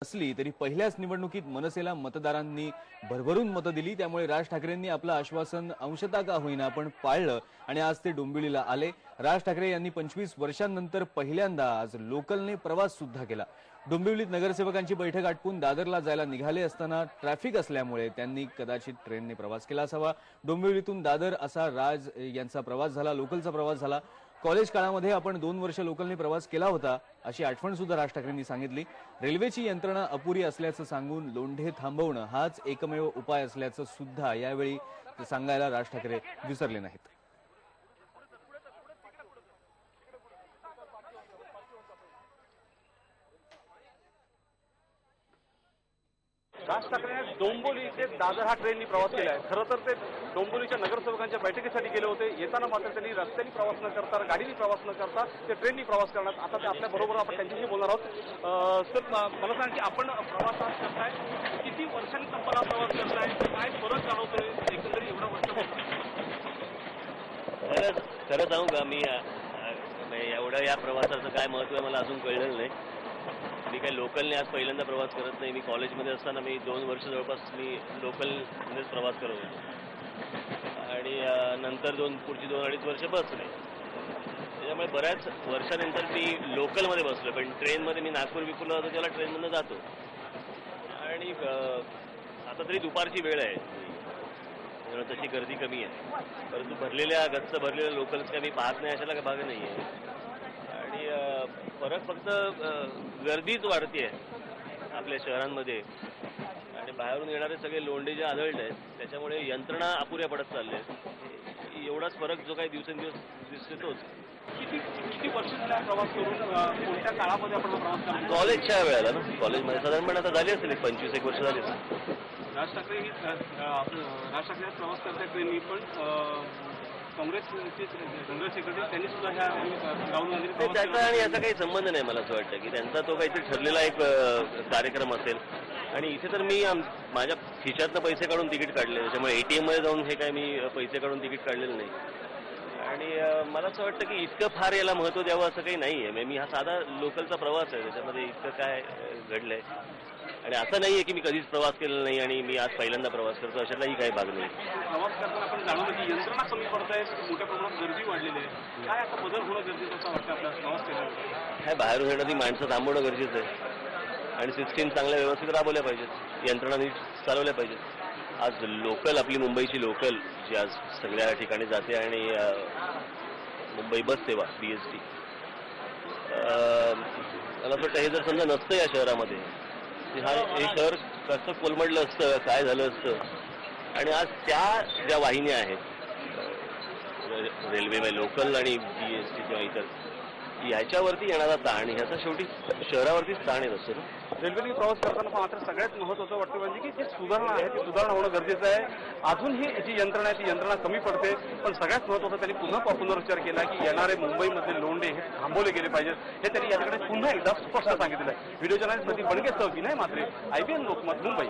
असली तरी पहिल्याच निवडणुकीत मनसेला मतदारांनी भरभरून मतं दिली। त्यामुळे राज ठाकरेंनी आपलं आश्वासन अंशतः का होईना पण पाळलं आणि आज ते डोंबिवलीला आले। राज ठाकरे यांनी 25 वर्षांनंतर पहिल्यांदा आज लोकलने प्रवास सुद्धा केला। डोंबिवलीत नगरसेवकांची बैठक आटपून दादरला जायला निघाले असताना ट्रॅफिक असल्यामुळे त्यांनी कदाचित ट्रेनने प्रवास केला असावा। डोंबिवलीतून दादर असा राज यांचा प्रवास झाला, लोकलचा प्रवास झाला। कॉलेज काळामध्ये आपण 2 वर्ष लोकलने प्रवास केला होता अशी आठवण सुद्धा राज ठाकरेंनी सांगितली। रेल्वेची यंत्रणा अपुरी असल्याचं सांगून लोंढे थांबवणं हाच एकमेव उपाय असल्याचं सुद्धा यावेळी सांगायला राज ठाकरे विसरले नाहीत। राज ठाकरे डोंबिवली ते दादर हा ट्रेननी प्रवास केला आहे। खरं तर ते डोंबिवलीच्या नगरसेवकांच्या बैठकीसाठी गेले होते। येताना मात्र त्यांनी रस्त्याने प्रवास न करता, गाडीने प्रवास न करता ते ट्रेननी प्रवास करणार। आता ते आपल्या बरोबर आपण त्यांच्याशी बोलणार आहोत। सर, मला सांगा की आपण प्रवासात करताय, किती वर्षांनी तब्बल प्रवास करताय, काय फरक जाणवतोय एकंदरीत एवढा वर्ष? खरं सांगू का, मी एवढं या प्रवासाचं काय महत्व आहे मला अजून कळलेलं नाही। मी काही लोकलने आज पहिल्यांदा प्रवास करत नाही। मी कॉलेजमध्ये असताना मी 2 वर्ष जवळपास मी लोकलनेच प्रवास करत होतो आणि नंतर पुढची 2-2.5 वर्ष बसने। त्याच्यामुळे बऱ्याच वर्षानंतर मी लोकलमध्ये बसलो, पण ट्रेनमध्ये मी नागपूर-विपूरला जातो त्याला ट्रेनमधून जातो। आणि आता तरी दुपारची वेळ आहे, तशी गर्दी कमी आहे, परंतु गच्च भरलेल्या लोकल्स काय मी पाहत नाही अशाला भाग नाही आहे। आणि फरक फक्त गर्दीच वाढते आहे आपल्या शहरांमध्ये आणि बाहेरून येणारे सगळे लोंढे जे आढळले आहेत त्याच्यामुळे यंत्रणा अपुऱ्या पडत चालल्या आहेत। एवढाच फरक जो काही दिवसेंदिवस दिसतोच। किती वर्ष झाला प्रवास करून, कोणत्या काळामध्ये आपण प्रवास करतो? कॉलेजच्या वेळेला ना, कॉलेजमध्ये साधारणपणे आता झाली असेल 25-1 वर्ष झाली असेल। राज ठाकरे प्रवास करतात ट्रेननी, पण काँग्रेसचे जनरल सेक्रेटरी त्यांनी सुद्धा ह्या राहुल गांधी त्याचा आणि याचा काही संबंध नाही। मला असं वाटतं की त्यांचा तो काहीतरी ठरलेला एक कार्यक्रम असेल आणि इथे तर मी माझ्या खिशातनं पैसे काढून तिकीट काढले, त्याच्यामुळे ATM मध्ये जाऊन हे काय मी पैसे काढून तिकीट काढलेलं नाही। आणि मला असं वाटतं की इतकं फार याला महत्त्व द्यावं असं काही नाही आहे। मी हा साधा लोकलचा प्रवास आहे, त्याच्यामध्ये इतकं काय घडलंय आणि असं नाहीये की मी कधीच प्रवास केलेला नाही आणि मी आज पहिल्यांदा प्रवास करतो, अशातलाही काही भाग नाही। प्रवास करताना आपण जाणवलं की यंत्रणा कमी पडत आहे, मोठ्या प्रमाणात गर्दी वाढलेली आहे, काय आता बदल होणं गरजेचं असं वाटतं आपल्याला प्रवास केल्यानंतर? काय बाहेरून येणारी माणसं थांबवणं गरजेचं आहे आणि सिस्टीम चांगल्या व्यवस्थित राबवल्या पाहिजेत, यंत्रणा नीट चालवल्या पाहिजेत। आज लोकल, आपली मुंबईची लोकल जी आज सगळ्या ठिकाणी जाते आणि मुंबई बस सेवा BST, मला असं वाटतं हे जर समजा नसतं या शहरामध्ये, हे शहर कसं कोलमडलं असतं, काय झालं असतं। आणि आज त्या ज्या वाहिन्या आहेत रेल्वे, लोकल आणि BST किंवा इतर, याच्यावरती येणारा ताण, ह्याचा शेवटी शहरावरतीच ताण येत असतो। रेल्वेने प्रवास करताना मात्र सगळ्यात महत्त्वाचं वाटतं म्हणजे की जी सुधारणा आहे ती सुधारणा होणं गरजेचं आहे। अजूनही जी यंत्रणा आहे ती यंत्रणा कमी पडते, पण सगळ्यात महत्त्वाचं त्यांनी पुन्हा पुनर्विचार केला की येणारे मुंबईमधले लोंढे हे थांबवले गेले पाहिजेत, हे त्यांनी याच्याकडे पुन्हा एकदा स्पष्ट सांगितलेलं आहे। व्हिडिओ जर्नलिस्ट प्रदीप बणगेसह विनय म्हात्रे, IBN लोकमत, मुंबई।